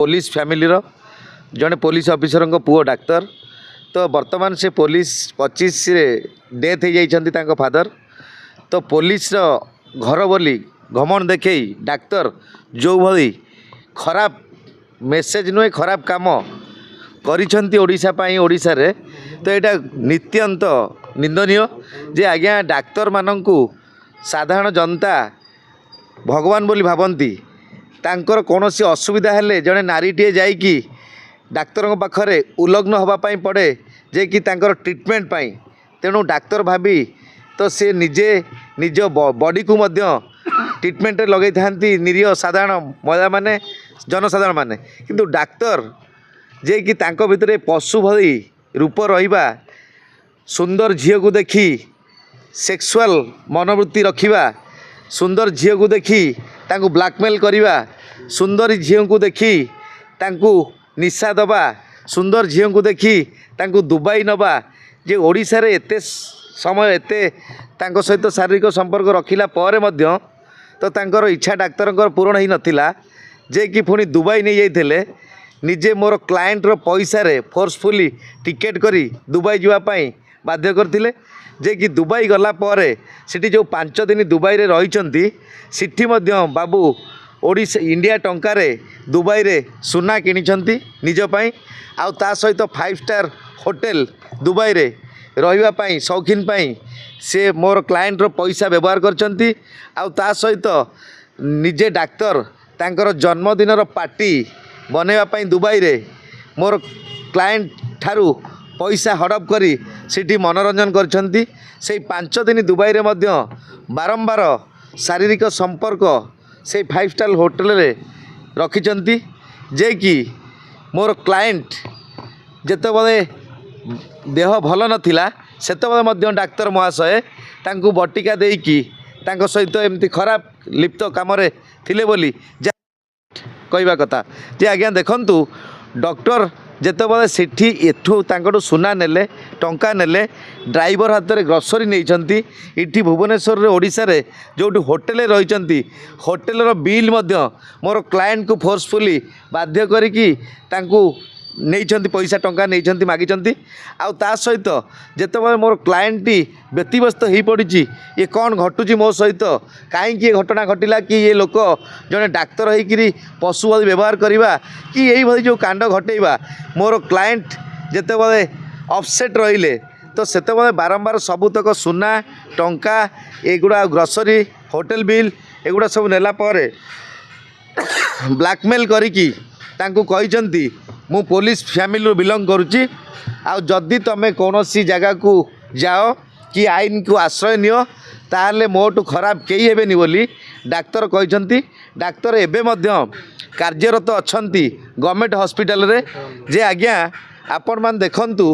Police family जड़े police officer पुओ doctor तो वर्तमान से पुलिस 25 डेथ हो जाती फादर तो पुलिस घर बोली घमंड देखे डाक्तर जो भाई खराब मेसेज नुहे खराब काम करिसेंती ओडिशा पाई ओडिशा रे तो यहाँ नित्यंत निंदनीय जे आज्ञा डाक्तर मानंकु साधारण जनता भगवान बोली भावती तांकर कौनसी असुविधा हेले जड़े नारीटे जाइकी डाक्तर पाखरे उल्लग्न होगापाई पड़े जे कि तांकर ट्रिटमेंट पाई तेणु डाक्तर भाभी तो से निजे निज बॉडी को मध्य ट्रिटमेंट लगे था निरीह साधारण महिला माने जनसाधारण माने किंतु डाक्तर जे कि तांको भितरे पशु भली रूप रहिबा सुंदर झील को देखी सेक्सुअल मनोवृत्ति रखिबा सुंदर झील को देखी तांको ब्लैकमेल करिबा सुंदर झील को देखी तांको निशा दबा सुंदर झील को देखी तांको दुबई नबा जे ओडिशा रे एते समय एते तांको सहित शारीरिक संपर्क रखिला परे मध्य तो तांकर इच्छा डाक्तर पूरण ही नथिला जे कि पुणी दुबई नहीं जाइथिले निजे मोर क्लाएंट रो पैसा रे फोर्सफुली टिकेट करी दुबई जीवापाई बाध्य करथिले जे कि दुबई गला परे सिटी जो 5 दिन दुबई रे रहिचंती सिटी मध्य बाबू ओडिशा इंडिया टंका रे दुबई रे सुना किनिचंती निज पाई आउ ता सहित 5 स्टार होटल दुबई रे रहिबा पाई शौकीन पाई से मोर क्लाएंट रो पैसा व्यवहार करचंती आउ ता सहित निजे डाक्तर तांकर जन्मदिन रो पार्टी बनैबा पाई दुबई रे मोर क्लाएंट ठारू पैसा हड़प करी सिटी मनोरंजन करछंती से 5 दिन दुबई रे मध्य बारंबार शारीरिक संपर्क से 5 स्टार होटल रे रखिचंती जे कि मोर क्लाएंट जेते बेले देह भल नथिला सेते बेले मध्य डाक्तर महाशय तांको बटिका देकी तांको सहित एमती खराब लिप्त काम रे थिले बोली कहवा कथा जे आज्ञा देखंतु डॉक्टर जेते बेले सेठी एठू तांकटू सुना नेले टंका नेले ड्राइवर हाथ में ग्रोसरी नहीं इटी भुवनेश्वर ओडिशा रे जो होटेल रही होटेल रो बिल मध्य मोर क्लाएंट को फोर्सफुली बाध्य करिकी तांकू नहीं पैसा टंका नहीं मागिचंती आउ ता सहित जेतेबेले मोर क्लाएंटी व्यतिव्यस्त हो पड़ी ये कौन घटुची मो सहित कहीं ये घटना घटिला कि ये लोक जड़े डाक्तर होकरी पशु भली व्यवहार करवा कि यही भली जो कांड घटेबा मोर क्लाएंट जेतेबेले अपसेट रहिले तो सेतेबेले बारंबार सबुतक सुना टंका एगुड़ा ग्रोसरी होटेल बिल एगुड़ा सब नेला परे ब्लैकमेल करिकी तांकू कहिचंती मु पुलिस फैमिली बिलंग करुच्ची आउ जदि तुम कौन सी जगह को जाओ कि आईन को आश्रय नियो ताहले मोटू खराब कई हेबेनी बोली डाक्तर कहिसंती डाक्तर एबे मध्य कार्यरत अछंती गवर्नमेंट हॉस्पिटल रे जे आज्ञा आपण मान देखंतु।